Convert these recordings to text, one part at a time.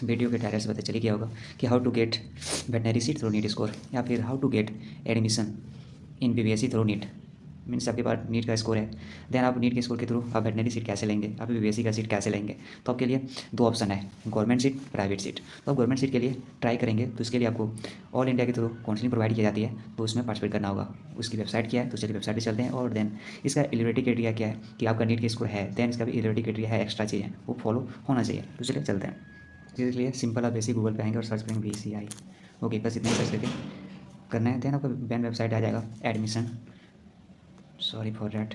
Video के title से पता चली गया होगा कि how to get veterinary seat through NEET score, या फिर how to get admission in BVSc through NEET. Means आपके पास नीट का स्कोर है, देन आप नीट के स्कोर के थ्रू आप वेटनरी सीट कैसे लेंगे, आप बीबीएससी का सीट कैसे लेंगे। तो आपके लिए दो ऑप्शन है, गवर्नमेंट सीट, प्राइवेट सीट। तो आप गवर्नमेंट सीट के लिए ट्राई करेंगे तो इसके लिए आपको ऑल इंडिया के थ्रू काउंसलिंग प्रोवाइड की जाती है, तो उसमें पार्टिसिपेट करना होगा। उसकी वेबसाइट क्या है, तो चलिए वेबसाइट पर चलते हैं। और देन इसका एलिजिबिलिटी क्राइटेरिया क्या है कि आपका नीट के स्कोर है, देन इसका भी एलिजिबिलिटी क्राइटेरिया है, एक्स्ट्रा चीज़ है वो फॉलो होना चाहिए। तो चलिए चलते हैं। इसके लिए सिंपल आप बेसिक गूगल पे आएंगे और सर्च करेंगे BCI। ओके, बस इतनी सर्च करके करना है। देन आपका बैन वेबसाइट आ जाएगा एडमिशन, सॉरी फॉर डैट।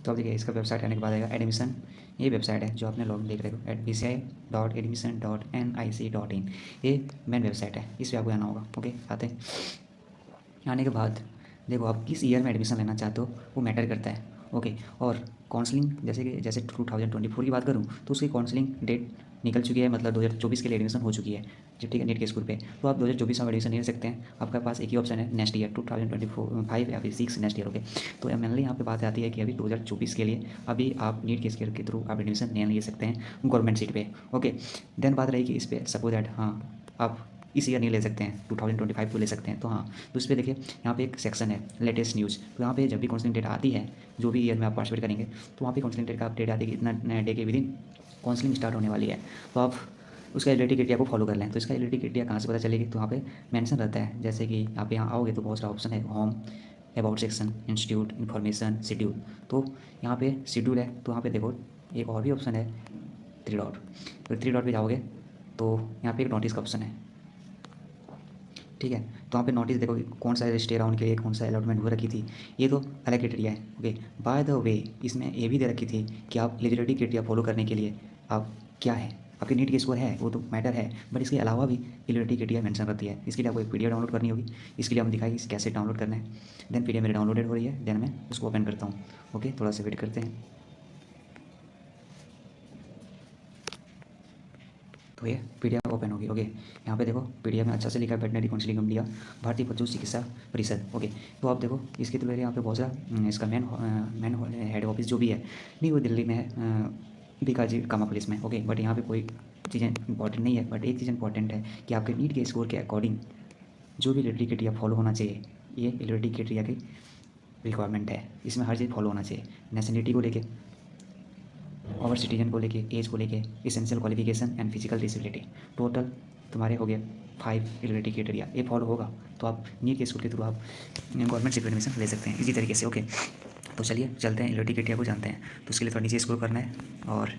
तो अब देखिए इसका वेबसाइट आने के बाद आएगा एडमिशन। ये वेबसाइट है जो आपने लॉग देख रहे हो bci.admission.nic.in। ये मेन वेबसाइट है, इस पर आपको आना होगा। ओके, आते हैं। आने के बाद देखो आप किस ईयर में एडमिशन लेना चाहते हो वो मैटर करता है। ओके, और काउंसलिंग जैसे 2024 की बात करूँ तो उसकी काउंसलिंग डेट निकल चुकी है, मतलब 2024 के लिए एडमिशन हो चुकी है जो, ठीक है, नीट के स्कूल पे। तो आप 2024 में एडमिशन ले सकते हैं। आपके पास एक ही ऑप्शन है, नेक्स्ट ईयर 2025 या फिर 6 नेक्स्ट ईयर। ओके, तो मेनली यहाँ पे बात आती है कि अभी 2024 के लिए अभी आप नीट के स्कूल के थ्रू आप एडमिशन ले सकते हैं गवर्नमेंट सीट पे। ओके, देन बात रहेगी इस पर, सपोज दैट हाँ आप इस ईयर नहीं ले सकते हैं, 2025 को ले सकते हैं। तो हाँ, तो इस पर देखिए यहाँ पे एक सेक्शन है लेटेस्ट न्यूज़। तो यहाँ पे जब भी काउंसलिंग डेट आती है, जो भी ईयर में आप पार्टिसिपेट करेंगे, तो वहाँ पे काउंसलिंग डेट का अपडेट आती है कि इतना डे के विदिन काउंसलिंग स्टार्ट होने वाली है। तो आप उसका एलिजिबिलिटी क्राइटेरिया को फॉलो कर लें। तो इसका एलिजिबिलिटी क्राइटेरिया कहाँ से पता चलेगी, तो वहाँ पे मेंशन रहता है। जैसे कि आप यहाँ आओगे तो बहुत सारा ऑप्शन है, home, about section, institute, information, schedule. तो यहाँ पे शेड्यूल है, तो यहाँ पे देखो एक और भी ऑप्शन है, 3 डॉट। फिर 3 डॉट पे जाओगे तो यहाँ पे एक नोटिस का ऑप्शन है, ठीक है। तो वहाँ पे नोटिस देखो कि कौन सा रजिस्टर राउंड के लिए कौन सा अलॉटमेंट हो रखी थी, ये तो अलग क्राइटेरिया है। ओके, बाय द वे इसमें ये भी दे रखी थी कि आप एलिजिबिलिटी क्राइटेरिया फॉलो करने के लिए आप क्या है, आपके नीट के स्कोर है वो तो मैटर है, बट इसके अलावा भी एलिजिबिलिटी क्राइटेरिया मेंशन रहती है। इसके लिए आपको एक PDF डाउनलोड करनी होगी। इसके लिए हम दिखाएंगे कैसे डाउनलोड करना है। देन PDF मेरे डाउनलोडेड हो रही है, देन मैं उसको ओपन करता हूँ। ओके, थोड़ा सा वेट करते हैं। तो ये PDF ओपन होगी। ओके, यहाँ पे देखो PDF में अच्छा से लिखा है वेटनरी काउंसिल ऑफ इंडिया, भारतीय पशु चिकित्सा परिषद। ओके, तो आप देखो इसके थ्रू यहाँ पे बहुत सारा इसका मेन हेड ऑफिस जो भी है, नहीं वो दिल्ली में है, बीकाजी कामा पुलिस में। ओके, बट यहाँ पे कोई चीज़ें इंपॉर्टेंट नहीं है, बट एक चीज़ इंपॉर्टेंट है कि आपके नीट के स्कोर के अकॉर्डिंग जो भी एलिजिबिलिटी क्राइटेरिया फॉलो होना चाहिए, ये एलिजिबिलिटी क्राइटेरिया की रिक्वायरमेंट है। इसमें हर चीज़ फॉलो होना चाहिए, नेशनलिटी को लेके, ओवर सिटीजन को लेके, एज को लेके, essential qualification and physical disability. Total तुम्हारे हो गए 5 एलिजिबिलिटी क्राइटेरिया। ये फॉलो होगा तो आप नीट के स्कूल के थ्रू आप गवर्नमेंट सीट एडमिशन ले सकते हैं इसी तरीके से। ओके, तो चलिए चलते हैं एलिजिबिलिटी क्राइटेरिया को जानते हैं। तो उसके लिए थोड़ा नीचे स्क्रॉल करना है और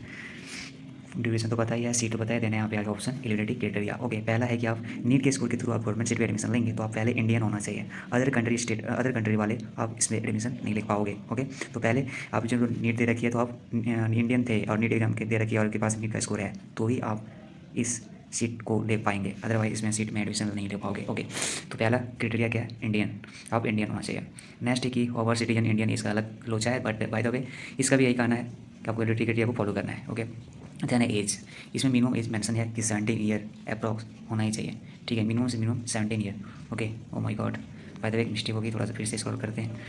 ड्यूरेशन तो पता ही है, सीट तो पता है, देना यहाँ पे आगे ऑप्शन एलिजिबिलिटी क्राइटेरिया। ओके, पहला है कि आप नीट के स्कूल के थ्रू आप गवर्नमेंट सीट पे एडमिशन लेंगे तो आप पहले इंडियन होना चाहिए। अदर कंट्री वाले आप इसमें एडमिशन नहीं ले पाओगे। ओके, तो पहले आप जो नीट दे रखी है तो आप इंडियन थे और नीट एग्जाम के दे रखी है और आपके पास नीट का स्कोर है तो ही आप इस सीट को ले पाएंगे, अदरवाइज इसमें सीट में एडमिशन नहीं ले पाओगे। ओके, तो पहला क्राइटेरिया क्या है, इंडियन, आप इंडियन होना चाहिए। नेक्स्ट है कि ओवर सिटीजन इंडियन, इसका अलग लोचा है, बट बाय द वे इसका भी यही कहना है कि आपको एलिजिबिलिटी क्राइटेरिया को फॉलो करना है। ओके, देन एज, इसमें मिनिमम एज मेंशन है कि 17 ईयर अप्रॉक्स होना ही चाहिए, ठीक है, मिनिमम से minimum 17 year. Okay, oh my God, by the way एक मिस्टेक होगी, थोड़ा सा फिर से स्क्रॉल करते हैं।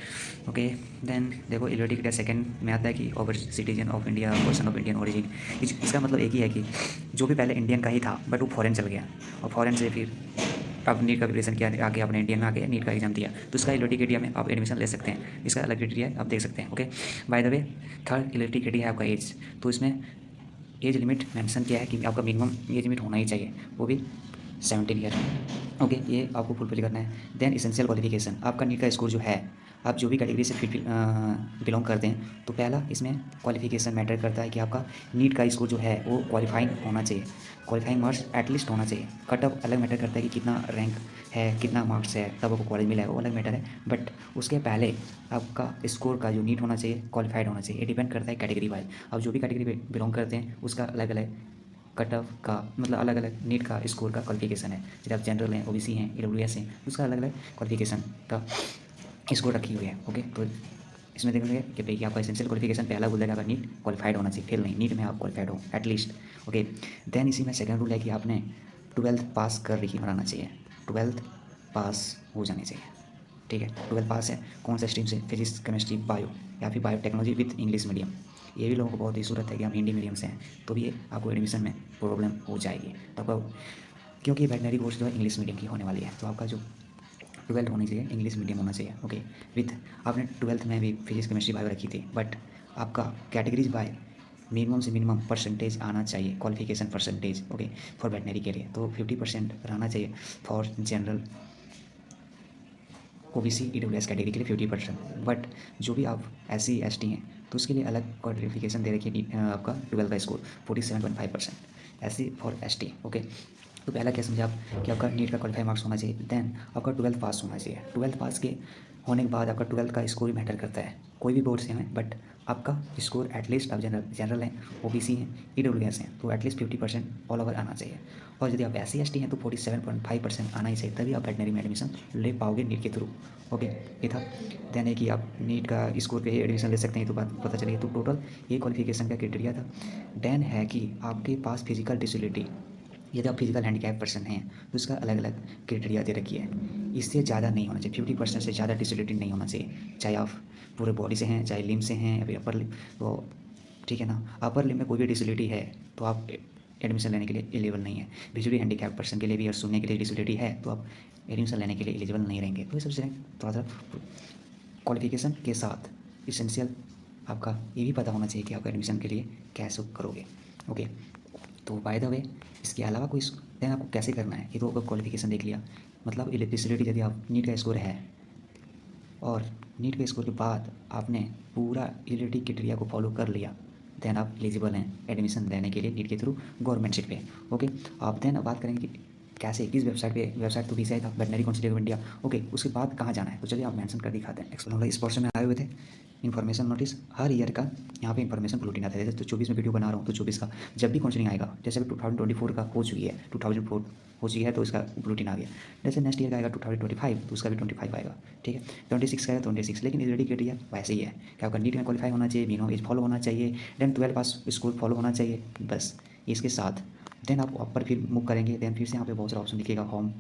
ओके, देन देखो एलिजिबिलिटी क्राइटेरिया सेकंड में आता है कि over citizen of India, person of Indian origin. इसका मतलब एक ही है कि जो भी पहले इंडियन का ही था बट वो फॉरेन चल गया और फॉरेन से फिर अब नीट का प्रिपरेशन किया, आके आपने इंडियन में आके नीट का एग्जाम दिया, तो इसका एलिजिबिलिटी क्राइटेरिया में आप एडमिशन ले सकते हैं। इसका अलग क्राइटेरिया आप देख सकते हैं। Okay, by the way third eligibility criteria है आपका एज। तो इसमें एज लिमिट मेंशन किया है कि आपका मिनिमम एज लिमिट होना ही चाहिए, वो भी 17 ईयर। ओके, ये आपको फुलफिल करना है। देन एसेंशियल क्वालिफिकेशन, आपका नीट का स्कोर जो है, आप जो भी कैटेगरी से बिलोंग करते हैं, तो पहला इसमें क्वालिफिकेशन मैटर करता है कि आपका नीट का स्कोर जो है वो क्वालिफाइंग होना चाहिए, क्वालिफाइंग मार्क्स एटलीस्ट होना चाहिए। कट ऑफ अलग मैटर करता है कि कितना रैंक है, कितना मार्क्स है, तब आपको कॉलेज मिला है, वो अलग मैटर है। बट उसके पहले आपका स्कोर का जो नीट होना चाहिए, क्वालिफाइड होना चाहिए। ये डिपेंड करता है कैटेगरी वाइज, आप जो भी कैटेगरी बिलोंग करते हैं उसका अलग अलग कट ऑफ का, मतलब अलग अलग नीट का स्कोर का क्वालिफिकेशन है। जैसे आप जनरल हैं, OBC हैं, EWS हैं, उसका अलग अलग क्वालिफिकेशन का स्कोर रखी हुई है। ओके, तो इसमें देखेंगे कि भाई आपका एसेंशियल क्वालिफिकेशन पहला बोल देगा, नीट क्वालिफाइड होना चाहिए, फेल नहीं, नीट में आप क्वालिफाइड हो एटलीस्ट। ओके, देन इसी में सेकंड रूल है कि आपने 12th पास कर ही बनाना चाहिए, 12th पास हो जानी चाहिए, ठीक है। 12th पास है कौन सा स्ट्रीम से, फिजिक्स, केमिस्ट्री, बायो, या फिर बायोटेक्नोलॉजी विथ इंग्लिश मीडियम, ये भी लोगों को बहुत ही ज़रूरत है कि हम हिंदी मीडियम से हैं, तो भी ये आपको एडमिशन में प्रॉब्लम हो जाएगी। तो आपका क्योंकि वेटनरी कोर्स जो है इंग्लिश मीडियम की होने वाली है, तो आपका जो 12th होनी चाहिए इंग्लिश मीडियम होना चाहिए। ओके, विथ आपने 12th में भी फिजिक्स केमिस्ट्री बायो रखी थी, बट आपका कैटेगरीज बाय मिनिमम से मिनिमम परसेंटेज आना चाहिए, qualification percentage. Okay, for veterinary के लिए तो 50% रहना चाहिए, for general OBC EWS category के लिए 50%। बट जो भी आप SC ST हैं तो उसके लिए अलग क्वालिफिकेशन दे रखी है आपका 12 का score 47.5%, SC for ST। Okay, तो पहला क्या समझे आप कि आपका नीट का क्वालिफाई मार्क्स होना चाहिए, देन आपका 12th पास होना चाहिए। 12th पास के होने के बाद आपका 12th का स्कोर भी मैटर करता है, कोई भी बोर्ड से हैं, बट आपका स्कोर एटलीस्ट आप जनरल हैं, OBC हैं, EWS हैं, तो एटलीस्ट 50% ऑल ओवर आना चाहिए। और यदि आप SC ST हैं तो 47.5% आना ही चाहिए, तभी आप वेटनरी में एडमिशन ले पाओगे नीट के थ्रू। ओके, ये था। देन है कि आप नीट का स्कोर पे ही एडमिशन ले सकते हैं, तो बात पता चली। तो टोटल ये क्वालिफिकेशन का क्राइटेरिया था। देन है कि आपके पास फिजिकल डिसेबिलिटी, यदि आप फिजिकल हैंडीकैप पर्सन हैं तो उसका अलग अलग क्राइटेरिया दे रखी है, इससे ज़्यादा नहीं होना चाहिए, 50% से ज़्यादा डिसेबिलिटी नहीं होना चाहिए, चाहे आप पूरे बॉडी से हैं, चाहे लिम्ब से हैं, या फिर अपर लिम्ब, तो ठीक है ना। अपर लिम्ब में कोई भी डिसेबिलिटी है तो आप एडमिशन लेने के लिए एलिजिबल नहीं है। विजुअली हैंडीकैप पर्सन के लिए भी और सुनने के लिए डिसेबिलिटी है तो आप एडमिशन लेने के लिए एलिजिबल नहीं रहेंगे। तो ये सबसे थोड़ा सा क्वालिफिकेशन के साथ इसेंशियल आपका ये भी पता होना चाहिए कि आप एडमिशन के लिए कैसे करोगे। ओके, तो बाय द वे इसके अलावा कोई देन आपको कैसे करना है, ये तो आपका क्वालिफिकेशन देख लिया। मतलब इलेक्ट्रिसिटी यदि आप नीट का स्कोर है और नीट के स्कोर के बाद आपने पूरा इलिजिबिलिटी क्राइटेरिया को फॉलो कर लिया, देन आप एलिजिबल हैं एडमिशन लेने के लिए नीट के थ्रू गवर्नमेंट सीट पे। ओके, आप देन बात करेंगे कि कैसे, किस वेबसाइट पे, वेबसाइट तो BCI था, veterinary council of India. Okay, उसके बाद कहाँ जाना है, तो चलिए आप मेंशन कर दिखाते हैं। एक्सप्लेन इस पोर्शन में आए हुए थे इन्फॉर्मेशन नोटिस, हर ईयर का यहाँ पे इन्फॉर्मेशन बुलेटिन आता है। जैसे तो 24 में वीडियो बना रहा हूँ तो 24 का जब भी काउंसलिंग आएगा, जैसे अभी 2024 का हो चुकी है, 2004 हो चुकी है तो इसका बुलेटिन आ गया। जैसे नेक्स्ट ईयर का आएगा 2025 तो उसका भी 25 आएगा, ठीक है। 26 का आएगा 26, लेकिन एलिजिबिलिटी क्राइटेरिया वैसे ही है कि आपका नीट में क्वालिफाई होना चाहिए, मिनिमम एज फॉलो होना चाहिए, देन 12 पास स्कूल फॉलो होना चाहिए, बस इसके साथ देन आप ऊपर फिर मूव करेंगे। देन फिर से यहाँ पे बहुत सारा ऑप्शन दिखेगा, home,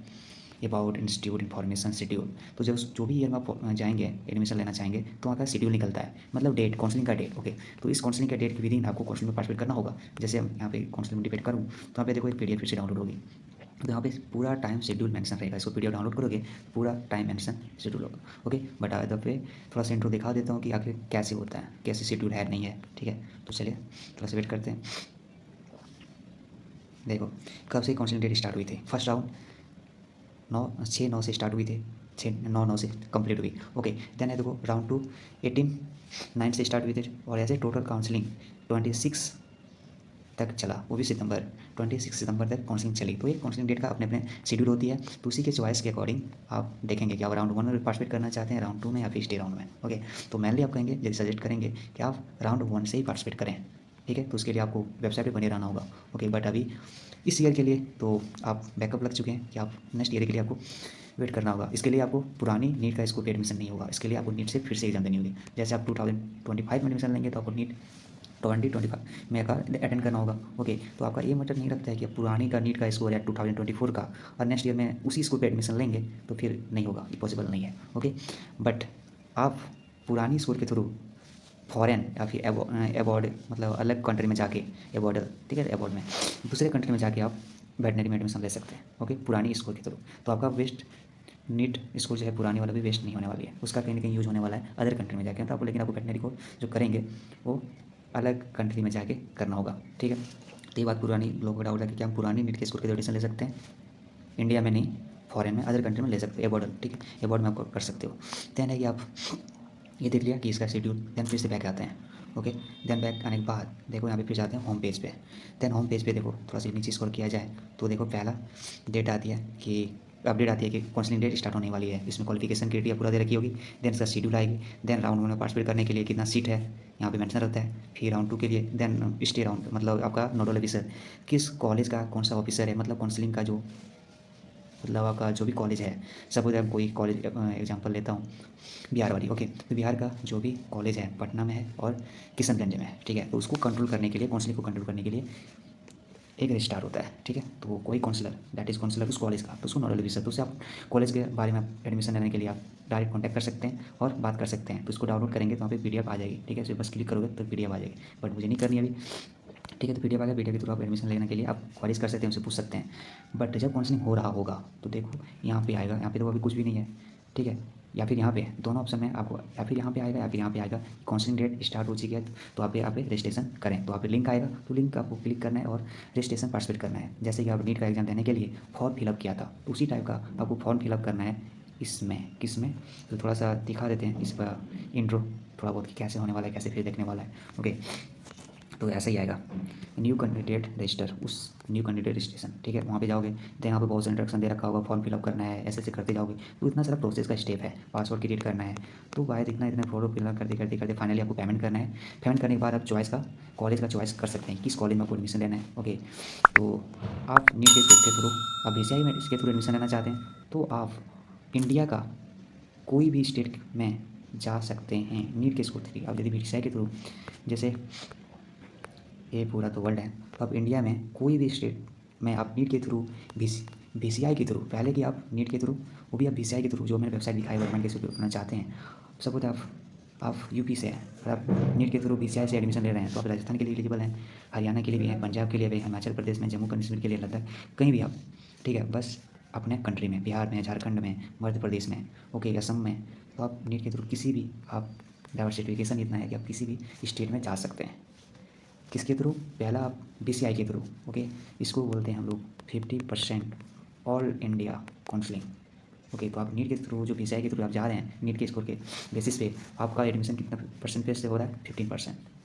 about institute information, schedule. तो जब जो भी ईयर में आप जाएंगे एडमिशन लेना चाहेंगे तो वहाँ का शेड्यूल निकलता है, मतलब डेट, काउंसलिंग का डेट। ओके, तो इस काउंसलिंग का डेट के विदिन आपको काउंसलिंग में पार्टिसिपेट करना होगा। जैसे हम यहाँ पे काउंसलिंग में डिपेंड करूँ तो यहाँ पे देखो एक PDF फिर से डाउनलोड होगी, तो यहाँ पे पूरा टाइम शेड्यूल मेंशन रहेगा। इसको PDF डाउनलोड करोगे पूरा टाइम मेंशन शेड्यूल होगा। ओके, बट आज पे थोड़ा सा इंट्रो दिखा देता हूँ कि आखिर कैसे होता है, कैसे शेड्यूल है नहीं है, ठीक है। तो चलिए थोड़ा सा वेट करते हैं। देखो कब से काउंसलिंग डेट स्टार्ट हुई थी, फर्स्ट राउंड 6/9 से स्टार्ट हुई थी, 6/9 से कंप्लीट हुई। ओके, देन है देखो राउंड 2 18/9 से स्टार्ट हुई थी, और ऐसे टोटल काउंसलिंग 26 तक चला, वो भी 26 सितंबर तक काउंसलिंग चली। तो ये काउंसलिंग डेट का अपने अपने शेड्यूल होती है, तो उसी के चॉइस के अकॉर्डिंग आप देखेंगे कि आप राउंड 1 में पार्टिसिपेट करना चाहते हैं, राउंड 2 में, या फिर स्टे राउंड में। ओके, तो मेनली आप कहेंगे, यदि सजेस्ट करेंगे कि आप राउंड 1 से ही पार्टिसिपेट करें, ठीक है। तो उसके लिए आपको वेबसाइट पर बने रहना होगा। ओके, बट अभी इस ईयर के लिए तो आप बैकअप लग चुके हैं कि आप नेक्स्ट ईयर के लिए आपको वेट करना होगा। इसके लिए आपको पुरानी नीट का स्कोर पे एडमिशन नहीं होगा, इसके लिए आपको नीट से फिर से एग्जाम देनी होगी। जैसे आप 2025 में एडमिशन लेंगे तो आपको नीट 2025 में का अटेंड करना होगा। ओके, तो आपका ये मतलब नहीं रखता है कि पुरानी का नीट का स्कोर है 2024 का और नेक्स्ट ईयर में उसी स्कोर पे एडमिशन लेंगे तो फिर नहीं होगा, ये पॉसिबल नहीं है। ओके, बट आप पुरानी स्कोर के थ्रू फॉरेन या फिर अबॉर्ड, मतलब अलग कंट्री में जाके, अबॉर्ड, ठीक है, अबॉर्ड में दूसरे कंट्री में जाके आप वेटनरी में एडमिशन ले सकते हैं। ओके, पुरानी स्कोर के थ्रू, तो आपका वेस्ट नीट स्कोर जो है पुरानी वाला भी वेस्ट नहीं होने वाली है, उसका कहीं ना कहीं यूज होने वाला है अदर कंट्री में जाके। तो आपको, लेकिन आपको वेटनरी को जो करेंगे वो अलग कंट्री में जाके करना होगा, ठीक है। तो ये बात पुरानी लोगों को डाउट है कि क्या हम पुरानी नीट के स्कोर के एडमिशन ले सकते हैं, इंडिया में नहीं, फॉरेन में, अदर कंट्री में ले सकते हैं, अबॉर्ड, ठीक है, अबॉर्ड में आपको कर सकते हो। देन है कि आप ये देख लिया कि इसका शेड्यूल, देन फिर से बैक आते हैं। ओके, देन बैक आने के बाद देखो यहाँ पे फिर जाते हैं होम पेज पे। देन होम पेज पे देखो थोड़ा सा नीचे स्क्रॉल किया जाए तो देखो पहला डेट आती है कि अपडेट आती है कि काउंसलिंग डेट स्टार्ट होने वाली है। इसमें क्वालिफिकेशन क्राइटेरिया पूरा दे रखी होगी। देन इसका शेड्यूल आएगी। देन राउंड 1 में पार्टिसिपेट करने के लिए कितना सीट है यहाँ पे मेंशन रहता है। फिर राउंड 2 के लिए देन स्टे राउंड, मतलब आपका नोडल ऑफिसर किस कॉलेज का कौन सा ऑफिसर है, मतलब काउंसलिंग का जो, मतलब आपका जो भी कॉलेज है, सपोज मैं कोई कॉलेज एग्जांपल लेता हूँ, बिहार वाली। ओके, तो बिहार का जो भी कॉलेज है पटना में है और किशनगंज में है, ठीक है। तो उसको कंट्रोल करने के लिए, काउंसलिंग को कंट्रोल करने के लिए एक रजिस्ट्रार होता है, ठीक है। तो कोई काउंसलर, दैट इज़ काउंसलर उस कॉलेज का, तो उसको नॉलेज ऑफिसर, तो उससे आप कॉलेज के बारे में एडमिशन लेने के लिए आप डायरेक्ट कॉन्टैक्ट कर सकते हैं और बात कर सकते हैं। तो उसको डाउनलोड करेंगे तो वहाँ पे PDF आ जाएगी, ठीक है। इसे बस क्लिक करोगे तो PDF आ जाएगी, बट मुझे नहीं करनी अभी, ठीक है। तो PDF आ गया, PDF के थ्रू आप एडमिशन लेने के लिए आप क्वारीज कर सकते हैं, उनसे पूछ सकते हैं। बट जब काउंसलिंग हो रहा होगा तो देखो यहाँ पे आएगा, यहाँ पे तो अभी कुछ भी नहीं है, ठीक है। या फिर यहाँ पे दोनों ऑप्शन में आपको, या फिर यहाँ पे आएगा या फिर यहाँ पे आएगा काउंसलिंग डेट स्टार्ट हो चुकी है, तो आप यहाँ पे रजिस्ट्रेशन करें। तो आप लिंक आएगा, तो लिंक आपको क्लिक करना है और रजिस्ट्रेशन पार्टिसिपेट करना है। जैसे कि आप नीट का एग्जाम देने के लिए फॉर्म फिलअप किया था, तो उसी टाइप का आपको फॉर्म फिलअप करना है इसमें, किसमें, तो थोड़ा सा दिखा देते हैं इस पर इंट्रो थोड़ा बहुत कि कैसे होने वाला है, कैसे फिर देखने वाला है, ओके। तो ऐसा ही आएगा, न्यू कैंडिडेट रजिस्टर, उस न्यू कैंडिडेट रजिस्ट्रेशन, ठीक है। वहाँ पे जाओगे तो यहाँ पे बहुत सारा इंस्ट्रक्शन दे रखा होगा, फॉर्म फिलअप करना है, ऐसे ऐसे करते जाओगे, तो इतना सारा प्रोसेस का स्टेप है, पासवर्ड क्रिएट करना है। तो वायद इतना इतना फॉर्म फिलअप करते करते करते फाइनली आपको पेमेंट करना है। पेमेंट करने के बाद आप चॉइस का, कॉलेज का चॉइस कर सकते हैं, किस कॉलेज में आपको एडमिशन लेना है, ओके। तो आप नीट के थ्रू, आप BCI में इसके थ्रू एडमिशन लेना चाहते हैं तो आप इंडिया का कोई भी स्टेट में जा सकते हैं नीट के स्कोर थ्रू। आप यदि BCI के थ्रू, जैसे ये पूरा तो वर्ल्ड है, तो आप इंडिया में कोई भी स्टेट में आप नीट के थ्रू, BCI के थ्रू, पहले कि आप नीट के थ्रू, वो भी आप BCI के थ्रू, जो मैंने वेबसाइट दिखाई गवर्नमेंट के थ्रू करना चाहते हैं। सपोज आप यूपी से हैं और आप नीट के थ्रू BCI से एडमिशन ले रहे हैं, तो आप राजस्थान के लिए एलिजिबल हैं, हरियाणा के लिए भी हैं, पंजाब के लिए भी, हिमाचल प्रदेश में, जम्मू कश्मीर के लिए, लद्दाख, कहीं भी आप, ठीक है। बस अपने कंट्री में, बिहार में, झारखंड में, मध्य प्रदेश में, ओके, असम में, तो आप नीट के थ्रू किसी भी, आप डाइवर्सिफिकेशन इतना है कि आप किसी भी स्टेट में जा सकते हैं। किसके थ्रू? पहला आप BCI के थ्रू, ओके। इसको बोलते हैं हम लोग 50% ऑल इंडिया काउंसलिंग, ओके। तो आप नीट के थ्रू, जो BCI के थ्रू आप जा रहे हैं, नीट के स्कोर के बेसिस पे आपका एडमिशन कितना परसेंटेज से हो रहा है? 15%।